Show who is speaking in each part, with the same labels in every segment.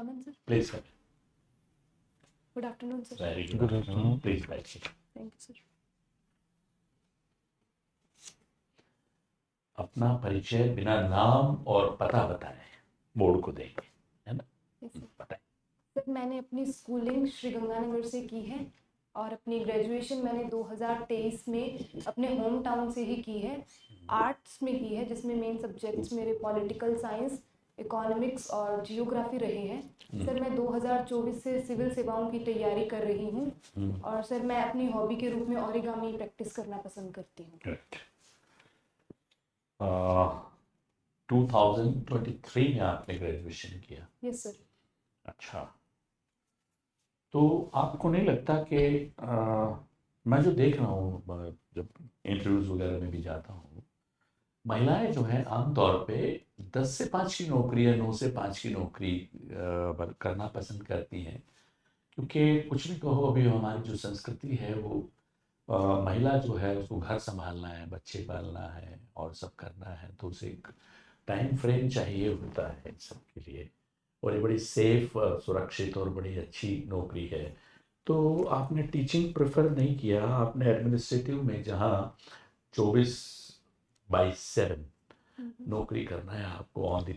Speaker 1: Aman sir.
Speaker 2: Please, sir.
Speaker 1: Good afternoon, sir.
Speaker 2: Very
Speaker 3: Good
Speaker 2: good
Speaker 3: afternoon.
Speaker 2: afternoon. Please, बैठिए.
Speaker 1: Thank you, sir.
Speaker 2: अपना परिचय बिना नाम और पता बताए बोर्ड को देंगे, है ना?
Speaker 1: Yes, sir.
Speaker 2: बताएं.
Speaker 1: सर मैंने अपनी स्कूलिंग श्री गंगानगर से की है और अपनी ग्रेजुएशन मैंने 2023 में अपने होम टाउन से ही की है. आर्ट्स में की है, जिसमें मेन सब्जेक्ट्स मेरे पॉलिटिकल साइंस, इकोनॉमिक्स और जियोग्राफी रहे हैं. सर मैं 2024 से सिविल सेवाओं की तैयारी कर रही हूँ और सर मैं अपनी हॉबी के रूप में ओरिगामी प्रैक्टिस करना पसंद करती हूँ.
Speaker 2: Good. 2023 में आपने ग्रेजुएशन किया.
Speaker 1: Yes sir.
Speaker 2: अच्छा, तो आपको नहीं लगता कि मैं जो देख रहा हूँ जब इंटरव्यूज वगैरह में भी जाता हूँ, महिलाएं जो हैं आमतौर पे 10 से 5 की नौकरी या 9 से 5 की नौकरी करना पसंद करती हैं, क्योंकि कुछ भी कहो, अभी हमारी जो संस्कृति है वो महिला जो है उसको घर संभालना है, बच्चे पालना है और सब करना है, तो उसे एक टाइम फ्रेम चाहिए होता है इन सब के लिए, और ये बड़ी सेफ, सुरक्षित और बड़ी अच्छी नौकरी है. तो आपने टीचिंग प्रेफर नहीं किया, आपने एडमिनिस्ट्रेटिव में जहाँ 24/7 नौकरी करना है, आपको on the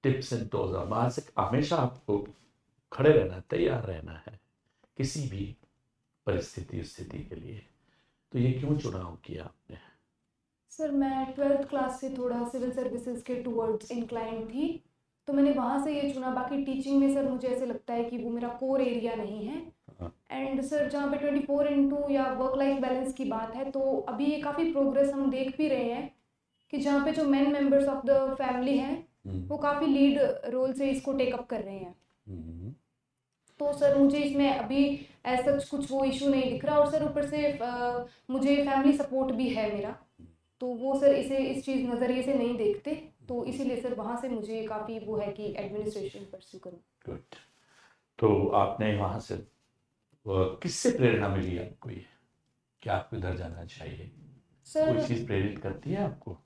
Speaker 2: tips and toes, हमेशा आपको खड़े रहना, तैयार रहना है किसी भी परिस्थिति स्थिति के लिए. तो ये क्यों चुनाव किया आपने?
Speaker 1: सर मैं 12th क्लास से थोड़ा सिविल सर्विसेज के टूवर्ड्स इंक्लाइन थी, तो मैंने वहाँ से ये चुना. बाकी टीचिंग में सर मुझे ऐसे लगता है कि वो मेरा कोर एरिया नहीं है. एंड सर जहाँ पे 24/2 या वर्क लाइफ बैलेंस की बात है, तो अभी ये काफ़ी प्रोग्रेस हम देख भी रहे हैं कि जहाँ पे जो main members of the family हैं वो काफ़ी लीड रोल से इसको टेकअप कर रहे हैं. तो सर मुझे इसमें अभी ऐसा कुछ वो इशू नहीं दिख रहा, और सर ऊपर से मुझे फैमिली सपोर्ट भी है मेरा, तो वो सर इसे इस चीज़ नज़रिए से नहीं देखते, तो इसीलिए सर वहाँ से मुझे काफ़ी वो है कि एडमिनिस्ट्रेशन परस्यू करूँ.
Speaker 2: गुड. तो आपने वहाँ से किससे प्रेरणा मिली आपको, ये कि आपको इधर जाना चाहिए?
Speaker 1: सर
Speaker 2: कोई चीज़ प्रेरित करती है आपको?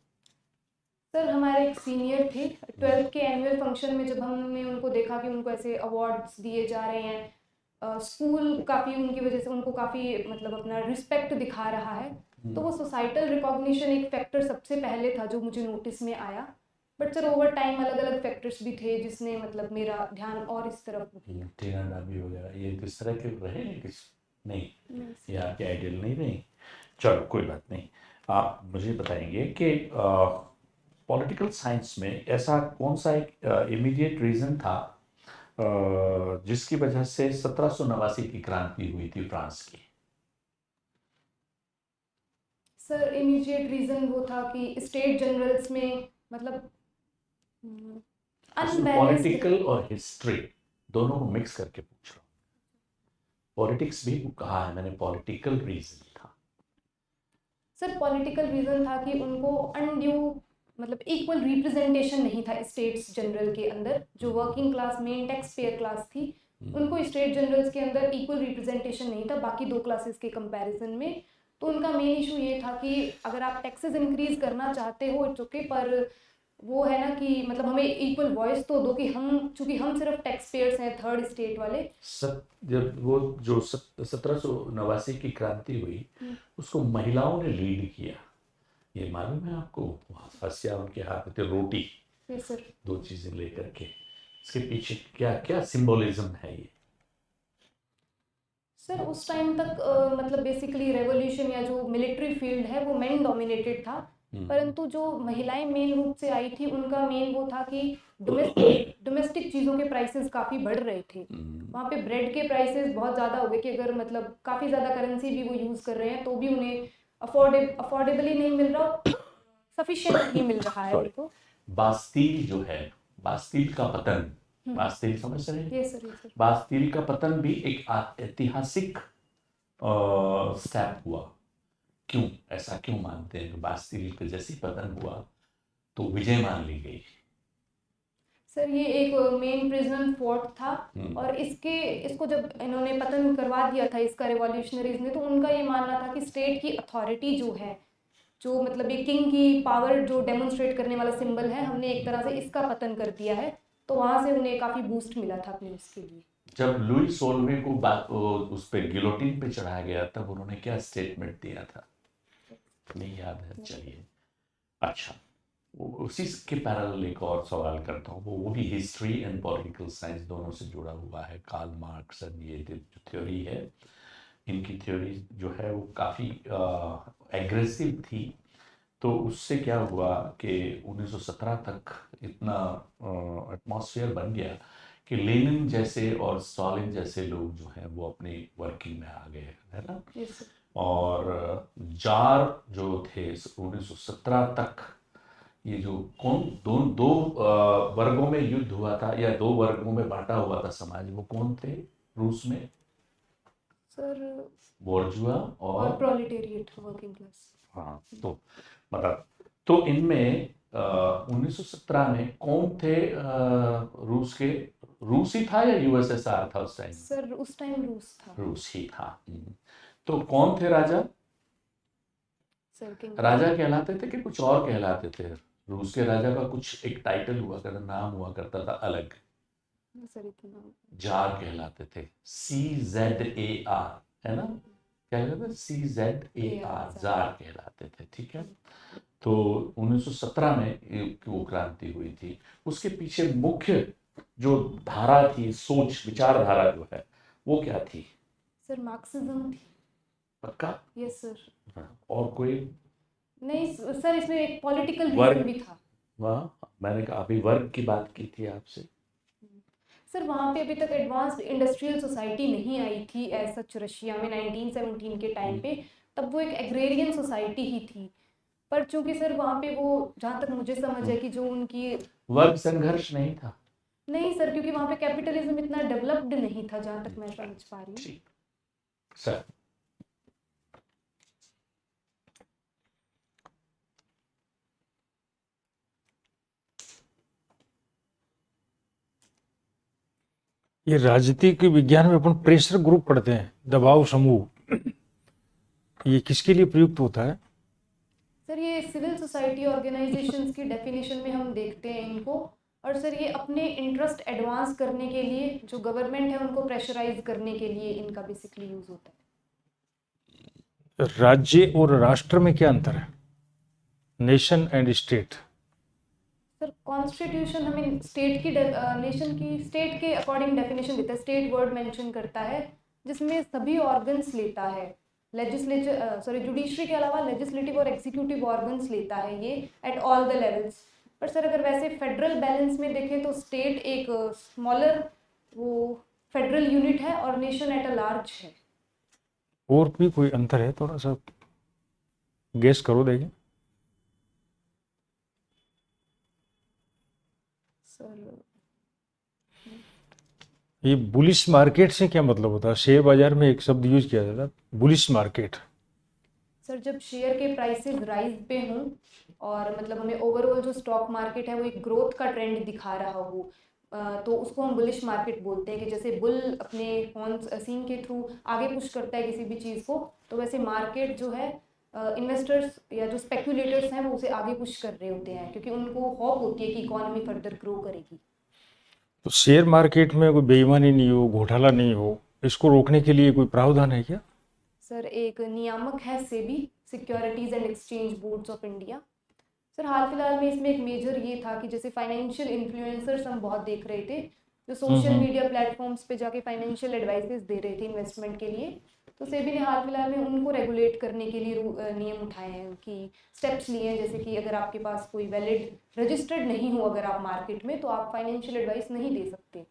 Speaker 1: सर हमारे एक सीनियर थे, 12th के एनुअल फंक्शन में जब हमने उनको देखा कि उनको ऐसे अवार्ड्स दिए जा रहे हैं, स्कूल काफ़ी उनकी वजह से उनको काफ़ी मतलब अपना रिस्पेक्ट दिखा रहा है, तो वो सोसाइटल रिकॉग्निशन एक फैक्टर सबसे पहले था जो मुझे नोटिस में आया. बट सर ओवर टाइम अलग अलग फैक्टर्स भी थे जिसने मतलब मेरा ध्यान और इस तरफ किया.
Speaker 2: टीना डाबी वगैरह ये किस तरह के रहे हैं? किस नहीं, ये आपके आइडियल नहीं रहे? चलो कोई बात नहीं. आप मुझे बताएंगे कि पॉलिटिकल साइंस में ऐसा कौन सा एक इमीडिएट रीज़न था जिसकी वजह से 1789 की क्रांति हुई थी फ्रांस की?
Speaker 1: सर इमीडिएट रीज़न वो था कि स्टेट जनरल्स में मतलब
Speaker 2: पॉलिटिकल और हिस्ट्री दोनों को मिक्स करके पूछ रहा हूँ. पॉलिटिक्स भी कहा है मैंने, पॉलिटिकल रीज़न था.
Speaker 1: सर पॉलिटिकल रीज़न था कि उनको अनड्यू मतलब इक्वल रिप्रेजेंटेशन नहीं था स्टेट्स जनरल के अंदर. जो working class main tax payer class थी, उनको स्टेट जनरल्स के अंदर इक्वल रिप्रेजेंटेशन नहीं था बाकी दो क्लासेस के कंपैरिजन में. तो उनका मेन इशू ये था कि अगर आप टैक्सेस इंक्रीज करना चाहते हो इट्स ओके, पर वो है ना कि मतलब हमें इक्वल वॉइस तो दो कि हम, चूंकि हम सिर्फ टैक्स पेयर्स हैं थर्ड स्टेट वाले.
Speaker 2: जब वो जो 1789 की क्रांति हुई उसको महिलाओं ने लीड किया, ये मालूम है आपको? हंसिया उनके हाथ में थे, रोटी.
Speaker 1: Yes sir.
Speaker 2: दो चीजें लेकर के, इसके पीछे क्या क्या सिंबोलिज्म है ये?
Speaker 1: सर उस टाइम तक मतलब बेसिकली रेवोल्यूशन या जो मिलिट्री फील्ड है वो मेन डोमिनेटेड था, परंतु जो महिलाएं मेन रूप से आई थी उनका मेन वो था कि डोमेस्टिक चीज़ों के प्राइसेस काफ़ी बढ़ रहे थे. वहाँ पे ब्रेड के प्राइसेस बहुत ज़्यादा हो गए कि अगर मतलब काफ़ी ज़्यादा करेंसी भी वो यूज़ कर रहे हैं तो भी उन्हें अफोर्डेबली नहीं मिल रहा, सफिशिएंट नहीं मिल रहा है उनको.
Speaker 2: बास्टील जो है, बास्टील का पतन, बास्टील समझ रहे हैं?
Speaker 1: Yes sir.
Speaker 2: बास्टील का पतन भी एक ऐतिहासिक स्टेप हुआ. क्यों ऐसा क्यों मानते हैं? बास्टील का जैसी पतन हुआ तो विजय मान ली गई.
Speaker 1: सर ये एक मेन प्रिजन फोर्ट था और इसको जब इन्होंने पतन करवा दिया था इसका रिवॉल्यूशनरीज ने, तो उनका ये मानना था कि स्टेट की अथॉरिटी जो है, जो मतलब ये किंग की पावर जो डेमोन्स्ट्रेट करने वाला सिंबल है, हमने एक तरह से इसका पतन कर दिया है. तो वहाँ से उन्हें काफ़ी बूस्ट मिला था अपने उसके लिए।
Speaker 2: जब लुई 16वें को उस पे गिलोटिन पे चढ़ाया गया तब उन्होंने क्या स्टेटमेंट दिया था, नहीं याद है? चलिए, अच्छा, उसी के पैरेलल एक और सवाल करता हूँ, वो भी हिस्ट्री एंड पॉलिटिकल साइंस दोनों से जुड़ा हुआ है। कार्ल मार्क्स एंड ये जो थ्योरी है, इनकी थ्योरी जो है वो काफ़ी एग्रेसिव थी। तो उससे क्या हुआ कि 1917 तक इतना एटमॉस्फेयर बन गया कि लेनिन जैसे और स्टालिन जैसे लोग जो हैं वो अपनी वर्किंग में आ गए, है ना?
Speaker 1: Yes, sir.
Speaker 2: और जार जो थे 1917 तक, ये जो दो वर्गों में युद्ध हुआ था या दो वर्गों में बांटा हुआ था समाज, वो कौन थे रूस में?
Speaker 1: सर
Speaker 2: बोर्जुआ
Speaker 1: और प्रोलेटेरिएट, वर्किंग क्लास।
Speaker 2: हाँ, तो मतलब तो इनमें 1917 में कौन थे रूस के? रूस ही था या यूएसएसआर था उस टाइम?
Speaker 1: सर उस टाइम रूस था।
Speaker 2: रूस ही था। तो कौन थे राजा?
Speaker 1: Sir king.
Speaker 2: राजा कहलाते थे कि कुछ और कहलाते थे? रूस के राजा का कुछ एक टाइटल हुआ करता, नाम हुआ करता था अलग,
Speaker 1: सर इतना
Speaker 2: जार कहलाते थे। CZAR, है ना? क्या कहते थे? CZAR, जार कहलाते थे, ठीक है। तो 1917 में वो क्रांति हुई थी। उसके पीछे मुख्य जो धारा थी, सोच विचारधारा जो है, वो क्या थी?
Speaker 1: सर मार्क्सिज्म थी।
Speaker 2: पक्का?
Speaker 1: Yes sir.
Speaker 2: और कोई?
Speaker 1: नहीं सर, इसमें एक पॉलिटिकल
Speaker 2: वर्ग?
Speaker 1: रीजन भी था।
Speaker 2: वाह, मैंने कहा अभी वर्ग की बात की थी आपसे।
Speaker 1: सर वहाँ पे अभी तक एडवांस्ड इंडस्ट्रियल सोसाइटी नहीं आई थी एज सच रशिया में 1917 के टाइम पे। तब वो एक एग्रेरियन सोसाइटी ही थी। पर चूंकि सर वहाँ पे वो, जहाँ तक मुझे समझ है कि जो उनकी
Speaker 2: वर्ग संघर्ष नहीं था?
Speaker 1: नहीं सर, क्योंकि वहाँ पे कैपिटलिज्म इतना डेवलप्ड नहीं था, जहाँ तक मैं समझ पा रही हूँ।
Speaker 2: ठीक सर।
Speaker 3: ये राजनीतिक विज्ञान में अपन प्रेशर ग्रुप पढ़ते हैं, दबाव समूह, ये किसके लिए प्रयुक्त होता है?
Speaker 1: सर ये सिविल सोसाइटी ऑर्गेनाइजेशंस की डेफिनेशन में हम देखते हैं इनको। और सर ये अपने इंटरेस्ट एडवांस करने के लिए, जो गवर्नमेंट है उनको प्रेशराइज करने के लिए इनका बेसिकली यूज होता है।
Speaker 3: राज्य और राष्ट्र में क्या अंतर है? Nation and state.
Speaker 1: Sir constitution हमें स्टेट की नेशन की स्टेट के अकॉर्डिंग डेफिनेशन देता है। स्टेट वर्ड मेंशन करता है जिसमें सभी ऑर्गन्स लेता है। लेजिस्लेचर जुडिशरी के अलावा लेजिस्लेटिव और एग्जीक्यूटिव ऑर्गन्स लेता है ये एट ऑल द लेवल्स। पर सर अगर वैसे फेडरल बैलेंस में देखें तो स्टेट एक स्मॉलर वो फेडरल यूनिट है और नेशन एट अ लार्ज है।
Speaker 3: और भी कोई अंतर है? थोड़ा सा गेस करो देखें।
Speaker 1: सर
Speaker 3: ये बुलिश मार्केट से क्या मतलब होता है? शेयर बाजार में एक शब्द यूज किया जाता है, बुलिश मार्केट।
Speaker 1: सर जब शेयर के प्राइसेस राइज पे हों और मतलब हमें ओवरऑल जो स्टॉक मार्केट है वो एक ग्रोथ का ट्रेंड दिखा रहा हो, तो उसको हम बुलिश मार्केट बोलते हैं। कि जैसे बुल अपने हॉर्न्स सींग के थ्रू आगे पुश करता है किसी भी चीज़ को, तो वैसे मार्केट जो है इन्वेस्टर्स या जो स्पेक्यूलेटर्स हैं वो उसे आगे पुश कर रहे होते हैं, क्योंकि उनको होप होती है कि इकोनॉमी फर्दर ग्रो करेगी।
Speaker 3: तो शेयर मार्केट में कोई बेईमानी नहीं हो, घोटाला नहीं हो, इसको रोकने के लिए कोई प्रावधान है क्या?
Speaker 1: सर एक नियामक है SEBI, securities and exchange boards of India. Sir हाल फिलहाल में इसमें एक मेजर ये था कि जैसे फाइनेंशियल इन्फ्लुएंसर्स हम बहुत देख रहे थे, जो सोशल मीडिया प्लेटफॉर्म्स पे जाके फाइनेंशियल एडवाइसेस दे रहे थे इन्वेस्टमेंट के लिए। तो सेबी ने हाल फिलहाल में उनको रेगुलेट करने के लिए नियम उठाए हैं, कि स्टेप्स लिए हैं। जैसे कि अगर आपके पास कोई वैलिड रजिस्टर्ड नहीं हो अगर आप मार्केट में, तो आप फाइनेंशियल एडवाइस नहीं दे सकते,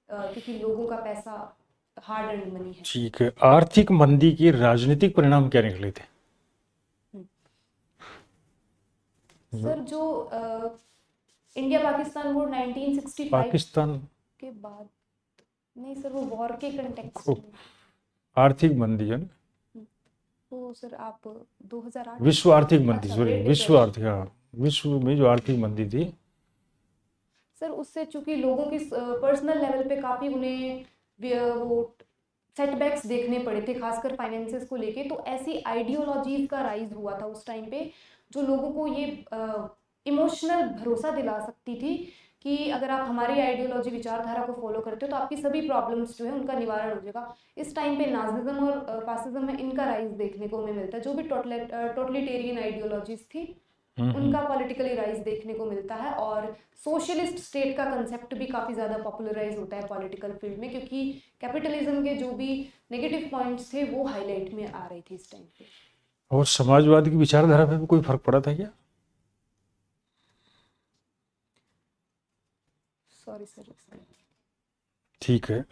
Speaker 1: क्योंकि लोगों का पैसा हार्ड अर्न मनी है।
Speaker 3: ठीक है। आर्थिक मंदी के राजनीतिक परिणाम क्या निकले थे?
Speaker 1: सर जो इंडिया पाकिस्तान वॉर 1965
Speaker 3: पाकिस्तान
Speaker 1: के बाद, नहीं सर वो वॉर के कंटेक्स्ट
Speaker 3: को
Speaker 1: में।
Speaker 3: आर्थिक मंदी है ना?
Speaker 1: तो सर आप 2008
Speaker 3: विश्व आर्थिक मंदी,
Speaker 1: अच्छा,
Speaker 3: सॉरी,
Speaker 1: Great
Speaker 3: विश्व
Speaker 1: Depression।
Speaker 3: आर्थिक, हाँ, विश्व में जो आर्थिक मंदी थी।
Speaker 1: सर उससे चूंकि लोगों की पर्सनल लेवल पे काफ़ी उन्हें वो सेटबैक्स देखने पड़े थे, खासकर फाइनेंसेस को लेके। तो ऐसी आइडियोलॉजीज का राइज हुआ था उस टाइम पे, जो लोगों को ये इमोशनल भरोसा दिला सकती थी कि अगर आप हमारी आइडियोलॉजी विचारधारा को फॉलो करते हो तो आपकी सभी प्रॉब्लम्स जो है उनका निवारण हो जाएगा। इस टाइम पे नाजिज्म और फासिज्म में इनका राइज देखने को हमें मिलता है। जो भी टोटलिटेरियन आइडियोलॉजीज थी उनका पॉलिटिकली राइज देखने को मिलता है, और सोशलिस्ट स्टेट का कंसेप्ट भी काफ़ी ज़्यादा पॉपुलराइज होता है पॉलिटिकल फील्ड में, क्योंकि कैपिटलिज्म के जो भी नेगेटिव पॉइंट्स थे वो हाईलाइट में आ रही थी इस टाइम पे।
Speaker 3: और समाजवाद की विचारधारा पे भी कोई फर्क पड़ा था क्या?
Speaker 1: Sorry sir.
Speaker 3: ठीक है।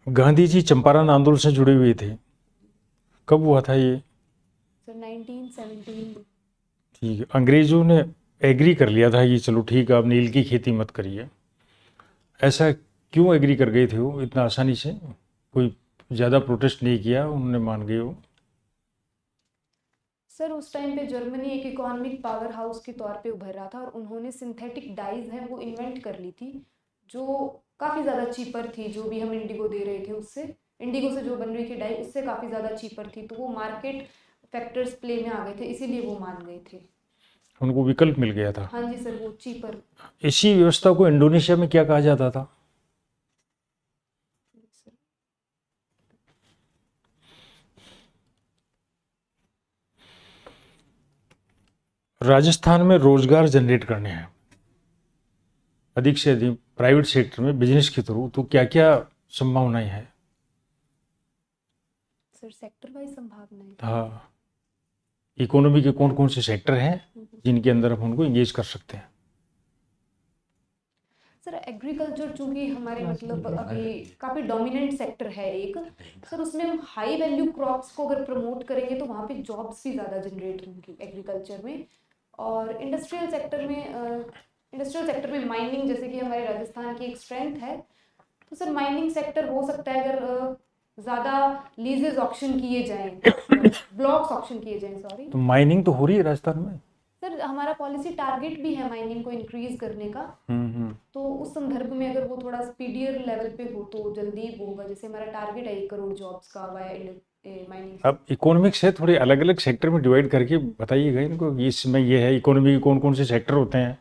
Speaker 3: गांधी जी चंपारण आंदोलन से जुड़े हुए थे, कब हुआ था ये?
Speaker 1: सर 1917।
Speaker 3: ठीक है। अंग्रेजों ने एग्री कर लिया था कि चलो ठीक है, आप नील की खेती मत करिए। ऐसा क्यों एग्री कर गए थे वो इतना आसानी से? कोई ज़्यादा प्रोटेस्ट नहीं किया, उन्होंने मान गए वो?
Speaker 1: सर उस टाइम पे जर्मनी एक इकोनॉमिक पावर हाउस के तौर पे उभर रहा था, और उन्होंने सिंथेटिक डाइज हैं वो इन्वेंट कर ली थी, जो काफ़ी ज़्यादा चीपर थी। जो भी हम इंडिगो दे रहे थे उससे, इंडिगो से जो बन रही थी डाई उससे काफ़ी ज़्यादा चीपर थी, तो वो मार्केट फैक्टर्स प्ले में आ गए थे, इसीलिए वो मान गए थे।
Speaker 3: उनको विकल्प मिल गया था।
Speaker 1: हाँ जी सर, वो चीपर।
Speaker 3: इसी व्यवस्था को इंडोनेशिया में क्या कहा जाता था? राजस्थान में रोजगार जनरेट करने हैं अधिक से अधिक प्राइवेट सेक्टर में बिजनेस के थ्रू, तो क्या क्या संभावनाएं हैं?
Speaker 1: सर सेक्टर वाइज संभावनाएं।
Speaker 3: हाँ, इकोनॉमी के कौन कौन से सेक्टर हैं जिनके अंदर हम उनको इंगेज कर सकते हैं?
Speaker 1: सर एग्रीकल्चर चूंकि हमारे मतलब अभी काफ़ी डोमिनेंट सेक्टर है एक, सर उसमें हम हाई वैल्यू क्रॉप्स को अगर प्रमोट करेंगे तो वहाँ पे जॉब्स भी ज़्यादा जनरेट होंगी एग्रीकल्चर में। और इंडस्ट्रियल सेक्टर में माइनिंग, जैसे कि हमारे राजस्थान की एक स्ट्रेंथ है, तो सर माइनिंग सेक्टर हो सकता है अगर ज़्यादा लीजेस ऑक्शन किए जाएं, ब्लॉक्स ऑक्शन किए जाएं, सॉरी।
Speaker 3: तो माइनिंग तो हो रही है राजस्थान में।
Speaker 1: सर हमारा पॉलिसी टारगेट भी है माइनिंग को इंक्रीज करने का, तो उस संदर्भ में अगर वो थोड़ा स्पीडियर लेवल पे हो तो जल्दी वो होगा। जैसे हमारा टारगेट है 1 करोड़ जॉब्स का वाया माइनिंग।
Speaker 3: अब इकोनॉमिक्स है, थोड़े अलग अलग सेक्टर में डिवाइड करके बताइएगा इनको, इसमें ये है इकोनॉमी के कौन कौन से सेक्टर होते हैं,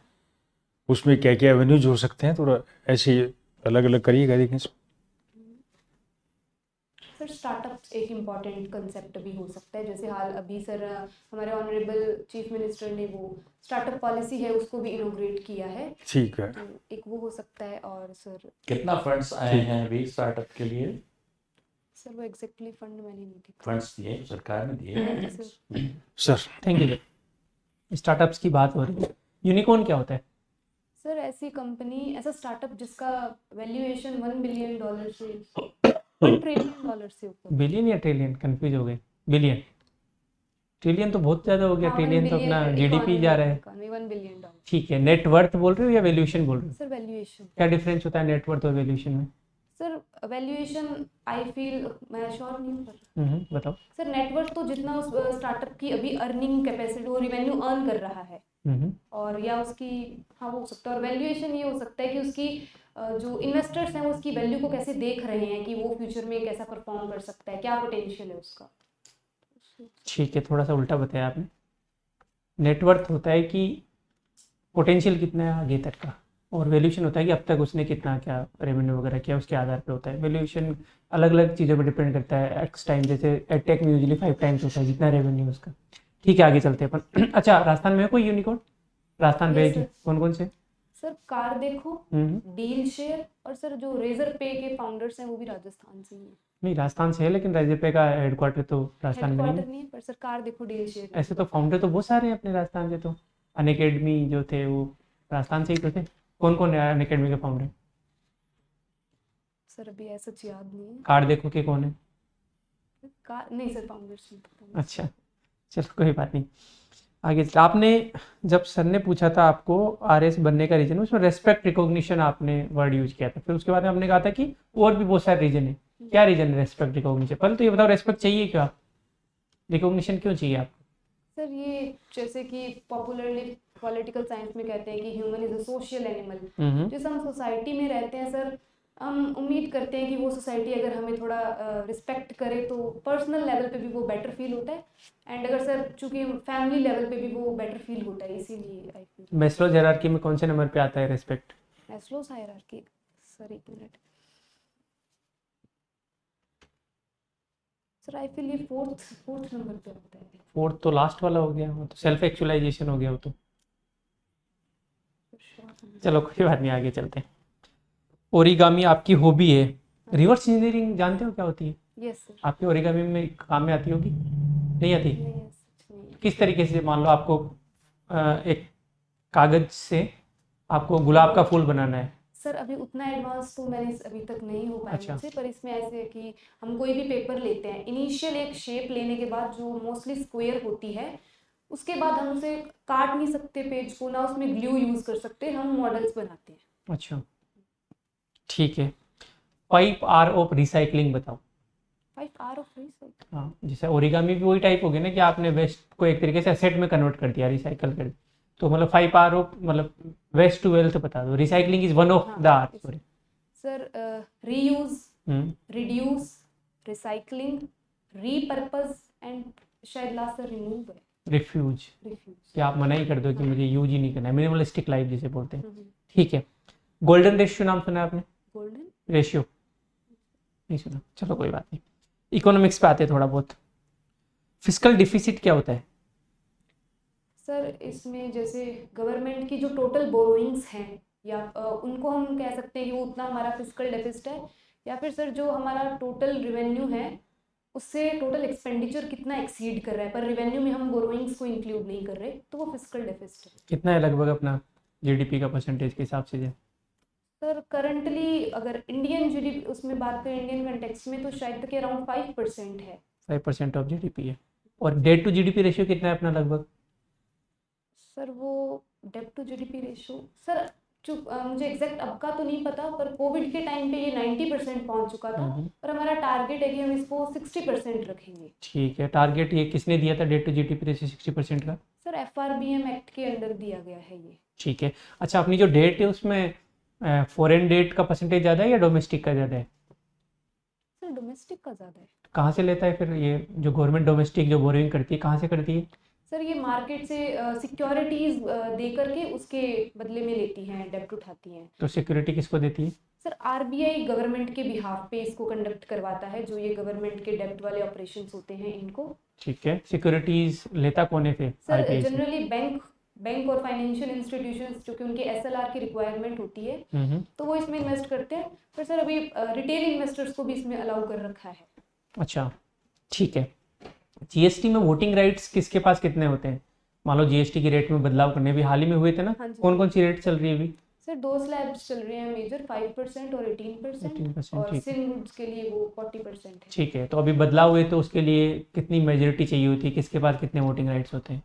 Speaker 3: उसमें क्या क्या एवेन्यूज हो सकते हैं, थोड़ा ऐसे अलग अलग करिएगा। देखें
Speaker 1: सर स्टार्टअप एक इम्पॉर्टेंट कंसेप्ट भी हो सकता है, जैसे हाल अभी सर हमारे ऑनरेबल चीफ मिनिस्टर ने वो स्टार्टअप पॉलिसी है उसको भी इनोग्रेट किया है।
Speaker 3: ठीक है,
Speaker 1: तो एक वो हो सकता है। और सर
Speaker 2: कितना फंड्स आए हैं अभी स्टार्टअप के लिए?
Speaker 1: सर वो एग्जैक्टली फंड मैंने नहीं देखा।
Speaker 2: फंड्स दिए सरकार ने दिए
Speaker 1: sir
Speaker 3: sir.
Speaker 4: Thank you. Startups की बात हो रही है, यूनिकॉर्न क्या होता है?
Speaker 1: सर ऐसी कंपनी, ऐसा स्टार्टअप जिसका वैल्यूएशन $1 बिलियन से $1 ट्रिलियन से ऊपर।
Speaker 4: बिलियन या ट्रिलियन? कंफ्यूज हो गए। बिलियन, ट्रिलियन तो बहुत ज़्यादा हो गया।
Speaker 1: हाँ,
Speaker 4: ट्रिलियन तो अपना जीडीपी जा रहा है।
Speaker 1: $1 बिलियन।
Speaker 4: ठीक है, नेट वर्थ बोल रहे हो या वैल्यूएशन बोल रहे हो?
Speaker 1: Sir valuation.
Speaker 4: क्या डिफरेंस होता है नेट वर्थ और वैल्यूएशन में?
Speaker 1: सर वैल्यूएशन आई फील, मैं श्योर नहीं हूँ पर
Speaker 4: बताओ।
Speaker 1: सर नेटवर्थ तो जितना उस स्टार्टअप की अभी अर्निंग कैपेसिटी और रेवेन्यू अर्न कर रहा है, और या उसकी, हाँ वो हो सकता है। और वैल्यूएशन ये हो सकता है कि उसकी जो इन्वेस्टर्स हैं वो उसकी वैल्यू को कैसे देख रहे हैं, कि वो फ्यूचर में कैसा परफॉर्म कर सकता है, क्या पोटेंशियल है उसका।
Speaker 4: ठीक है, थोड़ा सा उल्टा बताया आपने। नेटवर्थ होता है कि पोटेंशियल कितना है आगे तक का, और वैल्यूएशन होता है कि अब तक उसने कितना क्या रेवेन्यू वगैरह किया, उसके आधार पे होता है। वैल्यूएशन अलग अलग चीज़ों पर डिपेंड करता है। एक्स टाइम, जैसे एडटेक में यूजुअली 5 टाइम्स होता है जितना रेवेन्यू उसका। ठीक है, आगे चलते हैं अपन। अच्छा, राजस्थान में है कोई यूनिकॉर्न? राजस्थान पे कौन कौन से?
Speaker 1: सर कार देखो, डील शेयर, और सर जो रेजर पे के फाउंडर्स हैं वो भी राजस्थान से ही है।
Speaker 4: नहीं, राजस्थान से है, लेकिन रेजर पे का हेडक्वार्टर तो राजस्थान में नहीं है।
Speaker 1: पर सर कार देखो, डील शेयर।
Speaker 4: ऐसे तो फाउंडर तो बहुत सारे हैं अपने राजस्थान से। तो अनअकैडमी जो थे वो राजस्थान से ही तो थे। कौन कौन है अनअकैडमी के फाउंडर?
Speaker 1: सर अभी ऐसा याद नहीं है।
Speaker 4: कार्ड देखो के कौन है?
Speaker 1: कार नहीं सर, फाउंडर्स नहीं पता।
Speaker 4: अच्छा, चलो कोई बात नहीं। आगे आपने, जब सर ने पूछा था आपको आरएस बनने का रीजन, उसमें रेस्पेक्ट रिकॉग्निशन आपने वर्ड यूज किया था। फिर उसके बाद में आपने कहा था कि और भी बहुत सारे रीजन है। क्या रीजन है रेस्पेक्ट रिकॉग्निशन? पहले तो ये बताओ, रेस्पेक्ट चाहिए क्या? रिकॉग्निशन क्यों चाहिए आपको?
Speaker 1: सर ये जैसे कि पॉपुलरली पॉलिटिकल साइंस में कहते हैं कि human is a social animal. जैसे हम सोसाइटी में रहते हैं सर, हम उम्मीद करते हैं कि वो सोसाइटी अगर हमें थोड़ा रिस्पेक्ट करे तो पर्सनल लेवल पे भी वो बेटर फील होता है, एंड अगर सर चूंकि फैमिली लेवल पे भी वो बेटर फील होता है, इसीलिए आई फील।
Speaker 4: मैस्लो हायरार्की में कौन से नंबर पे आता है रिस्पेक्ट?
Speaker 1: मैस्लोस हायरार्की, सर एक मिनट सर, आई फील ये फोर्थ नंबर पे आता है।
Speaker 4: फोर्थ तो लास्ट वाला हो गया, वो तो सेल्फ एक्चुअलाइजेशन हो गया वो तो। चलो कोई बात नहीं, आगे चलते हैं। ओरिगामी आपकी हॉबी है, रिवर्स इंजीनियरिंग जानते हो क्या होती है?
Speaker 1: Yes sir.
Speaker 4: आपके ओरिगामी में काम में आती होगी? नहीं आती?
Speaker 1: नहीं सच नहीं।
Speaker 4: किस तरीके से, मान लो आपको एक कागज से आपको गुलाब का फूल बनाना है।
Speaker 1: सर अभी उतना एडवांस तो मैंने अभी तक नहीं हो पाया
Speaker 4: अच्छा।
Speaker 1: मुझसे, पर इसमें ऐसे है कि हम कोई भी पेपर लेते हैं, इनिशियल एक शेप लेने के बाद जो मोस्टली स्क्वायर होती है, उसके बाद हम उसे काट नहीं सकते पेज को, ना उसमें ग्लू यूज कर सकते, हम मॉडल्स बनाते हैं।
Speaker 4: अच्छा ठीक है। 5R ऑफ रिसाइकलिंग बताओ।
Speaker 1: 5R of recycle.
Speaker 4: हाँ, जैसे ओरिगामी भी वही टाइप हो गया ना कि आपने वेस्ट को एक तरीके से एसेट में कन्वर्ट कर दिया, रिसाइकल कर दिया। तो मतलब 5R ऑफ मतलब वेस्ट टू वेल्थ बता दो। Recycling is one of the R. Sorry
Speaker 1: sir, reuse, reduce, recycling, repurpose and शायद लास्ट सर रिमूव है।
Speaker 4: रिफ्यूज, कि आप मना ही कर दो कि मुझे यूज ही नहीं करना है, मिनिमलिस्टिक लाइफ जिसे बोलते हैं। ठीक है। गोल्डन रेशियो नाम सुना है आपने?
Speaker 1: गोल्डन
Speaker 4: रेशियो नहीं सुना, चलो कोई बात नहीं। इकोनॉमिक्स पे आते हैं थोड़ा बहुत। फिस्कल डिफिसिट क्या होता है?
Speaker 1: सर इसमें जैसे गवर्नमेंट की जो टोटल बोरोइंग्स हैं, या उनको हम कह सकते हैं कि वो उतना हमारा फिस्कल डेफिसिट है, या फिर सर जो हमारा टोटल रिवेन्यू है उससे टोटल एक्सपेंडिचर कितना एक्सीड कर रहा है, पर रिवेन्यू में हम बोरोइंग्स को इंक्लूड नहीं कर रहे, तो वो फिस्कल डेफिसिट है।
Speaker 4: कितना है लगभग अपना जीडीपी का परसेंटेज के हिसाब से?
Speaker 1: सर करंटली अगर इंडियन जीडीपी उसमें बात करें, इंडियन कंटेक्स्ट में, तो शायद तक अराउंड 5% है।
Speaker 4: 5% ऑफ जीडीपी है। और डेट टू जीडीपी रेशियो कितना है अपना लगभग?
Speaker 1: सर वो डेब्ट टू जीडीपी रेशो, सर मुझे एग्जैक्ट अब का तो नहीं पता, पर कोविड के टाइम पे ये 90% पहुंच चुका था, और हमारा टारगेट है कि हम इसको 60% रखेंगे।
Speaker 4: ठीक है। टारगेट ये किसने दिया था डेट टू जीडीपी रेशियो 60% का?
Speaker 1: सर FRBM एक्ट के अंडर दिया गया है ये।
Speaker 4: ठीक है। अच्छा, अपनी जो डेट है उसमें फॉरेन डेट का परसेंटेज ज़्यादा है या डोमेस्टिक का ज़्यादा है?
Speaker 1: सर डोमेस्टिक का ज़्यादा है।
Speaker 4: कहाँ से लेता है फिर ये जो गवर्नमेंट डोमेस्टिक जो बोरिंग करती है, कहाँ से करती है?
Speaker 1: सर ये मार्केट से सिक्योरिटीज दे करके उसके बदले में लेती हैं, डेब्ट उठाती हैं।
Speaker 4: तो सिक्योरिटी किसको देती है?
Speaker 1: सर RBI गवर्नमेंट के बिहाफ पे इसको कंडक्ट करवाता है, जो ये गवर्नमेंट के डेब्ट वाले ऑपरेशंस होते हैं इनको।
Speaker 4: ठीक है। सिक्योरिटीज लेता कौन है फिर?
Speaker 1: सर
Speaker 4: RBI से?
Speaker 1: जनरली बैंक और फाइनेंशियल इंस्टीट्यूशंस, जो कि उनके SLR की रिक्वायरमेंट होती है, तो वो इसमें इन्वेस्ट करते हैं। पर सर अभी रिटेल इन्वेस्टर्स को भी इसमें अलाउ कर रखा है।
Speaker 4: अच्छा ठीक है। जीएसटी में वोटिंग राइट्स किसके पास कितने होते हैं? मान लो जीएसटी की रेट में बदलाव करने भी हाल ही में हुए थे ना,
Speaker 1: हाँ जी।
Speaker 4: कौन कौन सी रेट चल रही है अभी?
Speaker 1: सर 2 स्लैब्स चल रहे हैं मेजर, 5% और 18%,
Speaker 4: 18%,
Speaker 1: और
Speaker 4: ठीक है।
Speaker 1: सिन गुड्स के लिए वो 40% है।
Speaker 4: ठीक है। तो अभी बदलाव हुए तो उसके लिए कितनी मेजोरिटी चाहिए होती है, किसके पास कितने वोटिंग राइट्स होते हैं?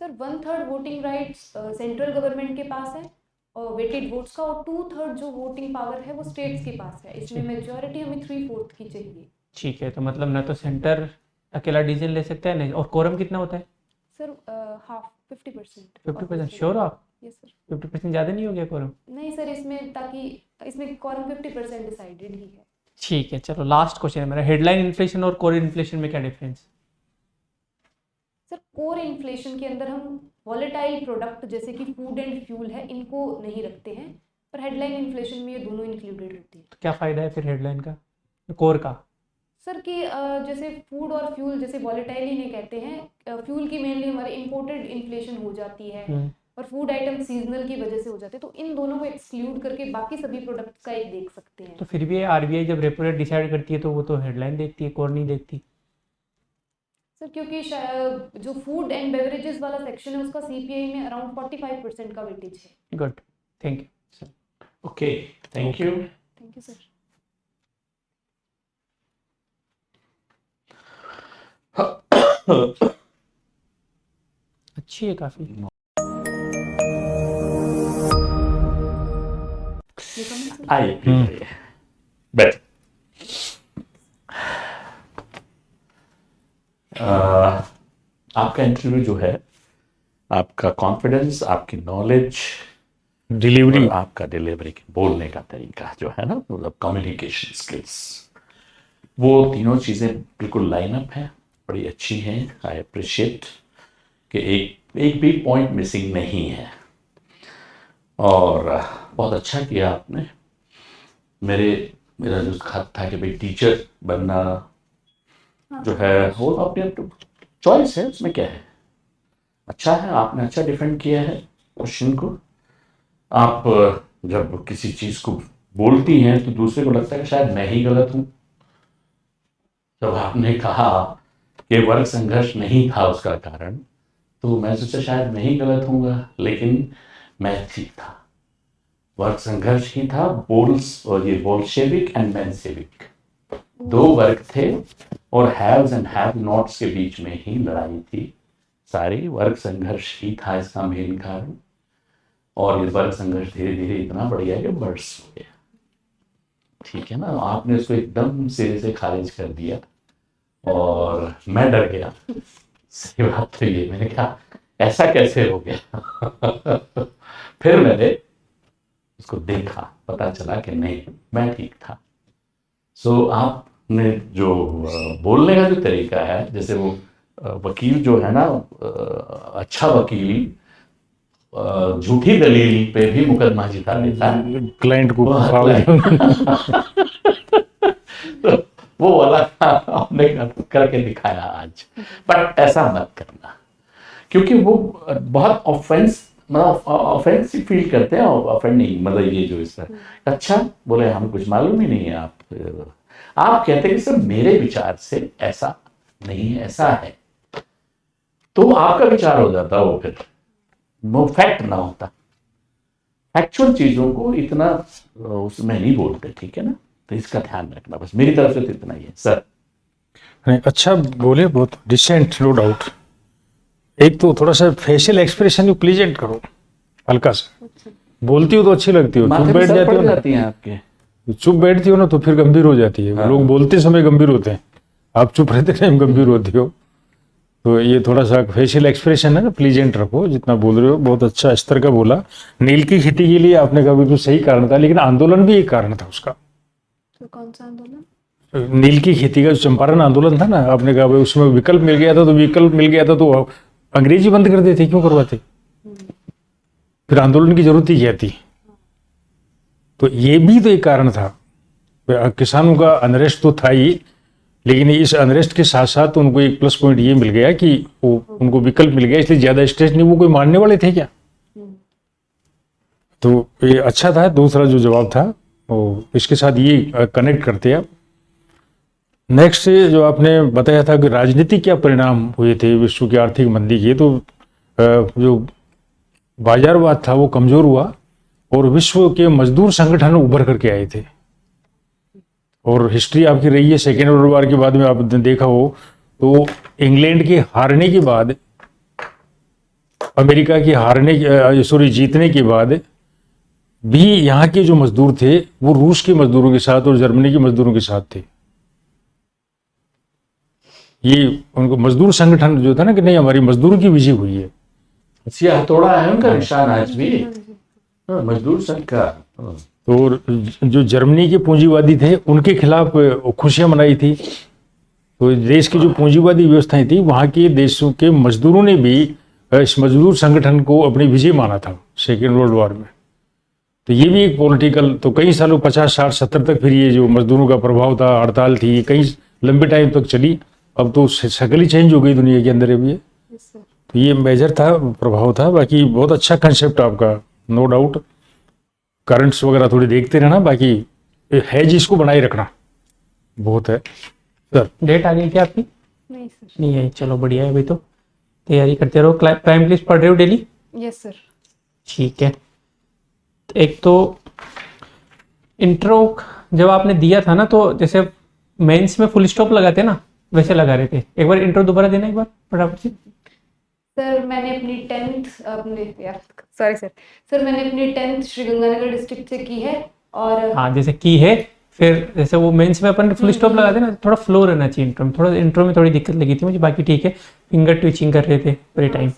Speaker 1: Sir 1/3 voting rights central government के पास है और वेटेड वोट्स का, और 2/3 जो वोटिंग पावर है वो स्टेट्स के पास है। इसमें मेजॉरिटी हमें 3/4 की चाहिए।
Speaker 4: ठीक है। तो मतलब ना तो सेंटर अकेला डिसीजन ले सकता है नहीं। और कोरम कितना होता है?
Speaker 1: Sir half 50%।
Speaker 4: 50%? श्योर हो आप?
Speaker 1: Yes sir.
Speaker 4: 50% ज़्यादा नहीं हो गया कोरम?
Speaker 1: नहीं सर, इसमें ताकि इसमें कॉरम 50% डिसाइडेड ही है।
Speaker 4: ठीक है। चलो लास्ट क्वेश्चन है मेरा। हेडलाइन इन्फ्लेशन और कोर इन्फ्लेशन में क्या डिफरेंस?
Speaker 1: सर कोर इन्फ्लेशन के अंदर हम वॉलेटाइल प्रोडक्ट जैसे कि फूड एंड फ्यूल है, इनको नहीं रखते हैं, पर हेडलाइन इन्फ्लेशन में ये दोनों इंक्लूडेड होती है।
Speaker 4: तो क्या फ़ायदा है फिर हेडलाइन का, कोर का?
Speaker 1: सर कि जैसे फूड और फ्यूल, जैसे वॉलेटाइल ही नहीं कहते हैं, फ्यूल की मेनली हमारी इंपोर्टेड इन्फ्लेशन हो जाती है, और फूड आइटम सीजनल की वजह से हो जाते हैं, तो इन दोनों को एक्सक्लूड करके बाकी सभी प्रोडक्ट्स का एक देख सकते हैं।
Speaker 4: तो फिर भी आरबीआई जब रेपो रेट डिसाइड करती है तो वो तो हेडलाइन देखती है, कोर नहीं देखती।
Speaker 1: सर क्योंकि जो फूड एंड बेवरेजेस वाला सेक्शन है उसका CPI में अराउंड 45% का वेटेज है।
Speaker 4: Good, thank you.
Speaker 2: Okay, thank you.
Speaker 1: Thank you sir.
Speaker 4: अच्छी है काफ़ी।
Speaker 2: आइए प्लीज आइए, बैठ। आपका इंटरव्यू जो है, आपका कॉन्फिडेंस, आपकी नॉलेज
Speaker 3: डिलीवरी।
Speaker 2: और आपका डिलीवरी बोलने का तरीका जो है ना, मतलब कम्युनिकेशन स्किल्स, वो तीनों चीज़ें बिल्कुल लाइनअप है, बड़ी अच्छी हैं। आई अप्रिशिएट कि एक भी पॉइंट मिसिंग नहीं है। और बहुत अच्छा किया आपने। मेरा जो खत था कि भाई टीचर बनना जो है वो अपनी चॉइस है, उसमें क्या है। अच्छा है, आपने अच्छा डिफेंड किया है क्वेश्चन को। आप जब किसी चीज़ को बोलती हैं तो दूसरे को लगता है कि शायद मैं ही गलत हूँ। जब आपने कहा कि वर्ग संघर्ष नहीं था उसका कारण, तो मैं सोचा शायद मैं ही गलत हूँगा, लेकिन मैं ठीक था। वर्ग संघर्ष ही था। और ये बोल्शेविक एंड मेंशेविक दो वर्ग थे, और हैव्स एंड हैव नॉट्स के बीच में ही लड़ाई थी सारी। वर्ग संघर्ष ही था इसका मेन कारण, और ये वर्ग संघर्ष धीरे धीरे इतना बढ़ गया कि बर्स्ट हो गया। ठीक है ना, आपने उसको एकदम सिरे से खारिज कर दिया और मैं डर गया। सही बात तो ये, मैंने कहा ऐसा कैसे हो गया। फिर मैंने उसको देखा, पता चला कि नहीं, मैं ठीक था। सो आपने जो बोलने का जो तरीका है, जैसे वो वकील जो है ना, अच्छा वकील झूठी दलील पे भी मुकदमा जिता देता है
Speaker 3: क्लाइंट को
Speaker 2: तो वो वाला आपने करके दिखाया आज। बट ऐसा मत करना, क्योंकि वो बहुत ऑफेंसिव फील करते हैं। ऑफेंड नहीं, मतलब ये जो इस तरह अच्छा बोले हमें कुछ मालूम ही नहीं है। आप कहते हैं कि सर मेरे विचार से ऐसा नहीं है, ऐसा है, तो आपका विचार हो जाता वो, फिर वो फैक्ट ना होता। एक्चुअल चीजों को इतना उसमें नहीं बोलते, ठीक है ना। तो इसका ध्यान रखना, बस मेरी तरफ से तो इतना ही है सर।
Speaker 3: नहीं, अच्छा बोले, बहुत डिसेंट, नो डाउट। एक तो थोड़ा सा फेशियल एक्सप्रेशन भी प्लीजेंट करो, हल्का सा। बोलती हो तो अच्छी लगती हो, चुप बैठ जाती हो ना,
Speaker 2: आपके
Speaker 3: चुप बैठती हो ना तो फिर गंभीर हो जाती है। लोग बोलते समय गंभीर होते हैं, आप चुप रहते टाइम गंभीर होती हो। तो ये थोड़ा सा फेशियल एक्सप्रेशन है ना, प्लीजेंट रखो जितना बोल रहे हो। बहुत अच्छा स्तर का बोला। नील की खेती के लिए आपने कहा बिल्कुल सही कारण था, लेकिन आंदोलन भी एक कारण था उसका।
Speaker 1: तो कौन सा आंदोलन?
Speaker 3: नील की खेती का जो चंपारण आंदोलन था ना, आपने कहा भाई उसमें विकल्प मिल गया था, तो विकल्प मिल गया था तो अंग्रेजी बंद कर देते, क्यों करवाते? फिर आंदोलन की जरूरत ही क्या थी? तो ये भी तो एक कारण था। किसानों का अनरेस्ट तो था ही, लेकिन इस अनरेस्ट के साथ साथ उनको एक प्लस पॉइंट ये मिल गया कि वो उनको विकल्प मिल गया, इसलिए ज्यादा स्ट्रेस नहीं। वो कोई मानने वाले थे क्या? तो ये अच्छा था। दूसरा जो जवाब था वो इसके साथ ये कनेक्ट करते हैं। नेक्स्ट जो आपने बताया था कि राजनीति क्या परिणाम हुए थे विश्व की आर्थिक मंदी के, तो जो बाजारवाद था वो कमजोर हुआ और विश्व के मजदूर संगठन उभर करके आए थे। और हिस्ट्री आपकी रही है, सेकेंड वर्ल्ड वॉर के बाद में आपने देखा हो तो इंग्लैंड के हारने के बाद, अमेरिका के जीतने के बाद भी यहाँ के जो मजदूर थे वो रूस के मजदूरों के साथ और जर्मनी के मजदूरों के साथ थे। ये उनको मजदूर संगठन जो था ना कि नहीं हमारी मजदूरों की विजय हुई है,
Speaker 2: हथौड़ा है उनका निशान आज भी, मजदूर संघ का।
Speaker 3: तो जो जर्मनी के पूंजीवादी थे उनके खिलाफ खुशियां मनाई थी। तो देश की जो पूंजीवादी व्यवस्थाएं थी वहां के देशों के मजदूरों ने भी इस मजदूर संगठन को अपनी विजय माना था सेकेंड वर्ल्ड वॉर में। तो ये भी एक पॉलिटिकल, तो कई सालों 50, 60, 70 तक फिर ये जो मजदूरों का प्रभाव था, हड़ताल थी, कई लंबे टाइम तक चली। अब तो शक्ल ही चेंज हो गई दुनिया के अंदर अभी ये। तो ये मेजर था, प्रभाव था। बाकी बहुत अच्छा कंसेप्ट आपका, नो डाउट। करंट्स वगैरह थोड़ी देखते रहना, बाकी है जिसको बनाए रखना बहुत है सर।
Speaker 4: डेट आ गई क्या आपकी?
Speaker 1: नहीं सर।
Speaker 4: नहीं आई, चलो बढ़िया है। अभी तो तैयारी करते रहो। प्राइम लिस्ट पढ़ रहे हो डेली?
Speaker 1: Yes sir.
Speaker 4: ठीक है। एक तो इंट्रो जब आपने दिया था ना, तो जैसे मेंस में फुल स्टॉप लगाते ना, वैसे लगा रहे थे। एक बार इंट्रो दोबारा देना, एक बार फटाफट से।
Speaker 1: सर मैंने अपनी 10th श्रीगंगानगर डिस्ट्रिक्ट से की है। और
Speaker 4: हाँ, जैसे की है, फिर जैसे वो मेंस में अपन फुल स्टॉप लगाते ना, थोड़ा फ्लो रहना चाहिए इंट्रो में। इंट्रो में थोड़ी दिक्कत लगी थी मुझे, बाकी ठीक है। फिंगर ट्विचिंग कर रहे थे पूरे टाइम।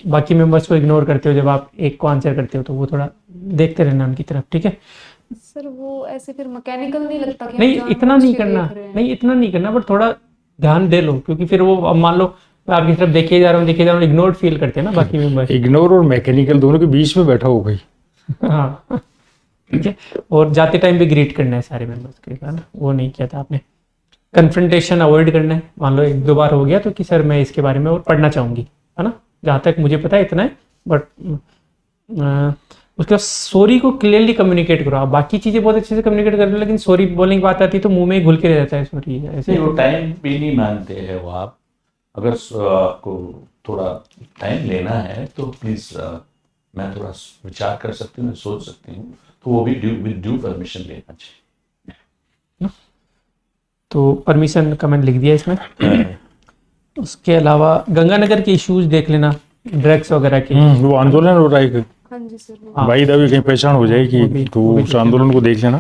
Speaker 4: बाकी मेंबर्स को इग्नोर करते हो जब आप एक को आंसर करते हो, तो वो थोड़ा देखते रहना उनकी तरफ, ठीक है।
Speaker 1: सर वो ऐसे फिर मैकेनिकल नहीं लगता कि हम
Speaker 4: नहीं इतना
Speaker 1: जानबूझ
Speaker 4: नहीं
Speaker 1: के
Speaker 4: करना,
Speaker 1: देख रहे हैं?
Speaker 4: नहीं इतना नहीं करना, बट थोड़ा ध्यान दे लो, क्योंकि फिर वो अब मान लो मैं आपकी तरफ देखे जा रहा हूँ इग्नोर्ड फील करते हैं ना बाकी मेंबर्स।
Speaker 3: इग्नोर और मैकेनिकल दोनों के बीच में बैठा हो भाई।
Speaker 4: हाँ ठीक है। और जाते टाइम भी ग्रीट करना है सारे मेंबर्स के, है ना, वो नहीं किया था आपने। कन्फ्रंटेशन अवॉइड करना है, मान लो एक दो बार हो गया तो कि सर मैं इसके बारे में और पढ़ना चाहूंगी, है ना, जहाँ तक मुझे पता है इतना है, बट उसके बाद सॉरी को क्लियरली कम्युनिकेट करो। आप बाकी चीजें बहुत अच्छे से कम्युनिकेट कर रहे हो, लेकिन सॉरी बोलने की बात आती है तो मुंह में ही घुल के रह जाता है सॉरी, ऐसे
Speaker 2: नहीं, वो टाइम भी नहीं मानते हैं वो। आप अगर आपको थोड़ा टाइम लेना है तो प्लीज मैं थोड़ा विचार कर सकती हूँ, सोच सकती हूँ, तो वो भी विद ड्यू परमिशन लेना चाहिए।
Speaker 4: तो परमिशन का मैंने लिख दिया इसमें। उसके अलावा गंगानगर के इश्यूज देख लेना, ड्रग्स वगैरह के।
Speaker 3: वो आंदोलन हो रहा है,
Speaker 1: हाँ जी सर वो।
Speaker 4: हाँ।
Speaker 3: भाई दावी कहीं पहचान हो
Speaker 4: वो
Speaker 3: जाएगी
Speaker 4: भी-
Speaker 3: तो
Speaker 4: वो भी
Speaker 3: उस आंदोलन को देख लेना।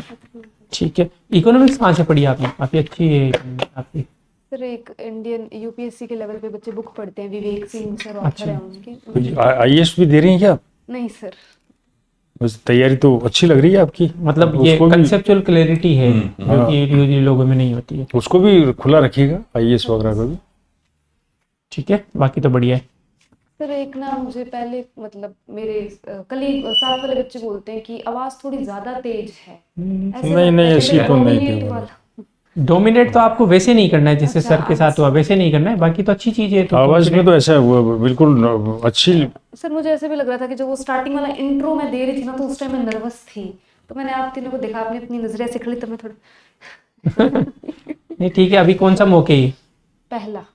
Speaker 4: ठीक है। इकोनॉमिक्स कहाँ से पढ़ी आपने? काफी अच्छी है आपकी।
Speaker 1: सर एक इंडियन यूपीएससी के लेवल पे बच्चे बुक पढ़ते हैं, विवेक सिंह सर ऑथर
Speaker 4: अच्छा।
Speaker 1: है उनके।
Speaker 3: आईएएस भी दे रही हैं क्या आप?
Speaker 1: नहीं सर।
Speaker 3: बस तैयारी तो अच्छी लग रही है आपकी।
Speaker 4: मतलब ये
Speaker 3: उसको भी-
Speaker 4: कंसेप्चुअल क्लैरिटी है
Speaker 2: हम्म,
Speaker 4: जो कि यूजुअली लोगों में नहीं होती है।
Speaker 3: उसको भी खुला रखिएगा, आईएएस वगैरह का भी।
Speaker 4: ठीक है, बाकी तो बढ़िया है।
Speaker 1: सर एक ना मुझे पहले मतलब मेरे कलीग साथ वाले बच्चे बोलते हैं कि आवाज थोड़ी ज्यादा तेज है। ऐसे
Speaker 3: नहीं,
Speaker 1: लगता है
Speaker 3: ऐसी
Speaker 1: जैसे
Speaker 3: तो नहीं
Speaker 1: dominate
Speaker 3: थी।
Speaker 1: वाला।
Speaker 4: डोमिनेट तो आपको वैसे नहीं करना है, जैसे
Speaker 1: अच्छा,
Speaker 4: सर के साथ हुआ वैसे नहीं करना है, बाकी तो अच्छी चीज है। तो
Speaker 3: आवाज में तो ऐसा वो बिल्कुल अच्छी।
Speaker 1: सर मुझे ऐसे भी लग रहा था कि जो वो स्टार्टिंग वाला इंट्रो मैं दे रही थी ना, तो उस टाइम मैं नर्वस थी। तो मैंने आप तीनों को देखा, आपने अपनी नजरें ऐसे खड़ी, तब मैं थोड़ा
Speaker 4: नहीं ठीक है। अभी कौन सा मौके है?
Speaker 1: पहला।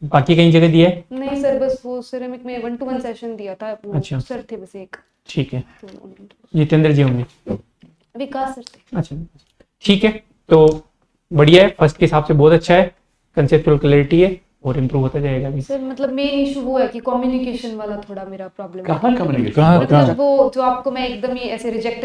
Speaker 4: बाकी कहीं जगह दिया है?
Speaker 1: नहीं सर, बस वो सिरेमिक में 1-to-1 सेशन दिया था, वो
Speaker 4: अच्छा।
Speaker 1: सर थे बस एक।
Speaker 4: ठीक है।
Speaker 1: तो उन्होंने-
Speaker 4: जितेंद्र जी होंगे।
Speaker 1: विकास सर थे।
Speaker 4: अच्छा ठीक है। तो बढ़िया है, फर्स्ट के हिसाब से बहुत अच्छा है, कंसेप्चुअल क्लैरिटी है और इम्प्रूव होता जाएगा अभी।
Speaker 1: सर मतलब मेन इशू वो है कि कम्युनिकेशन वाला थोड़ा मेरा प्रॉब्लम है।
Speaker 2: कहाँ कम्युनिकेशन?
Speaker 3: कहाँ
Speaker 1: मतलब वो जो आपको मैं एकदम ही ऐसे रिजेक्ट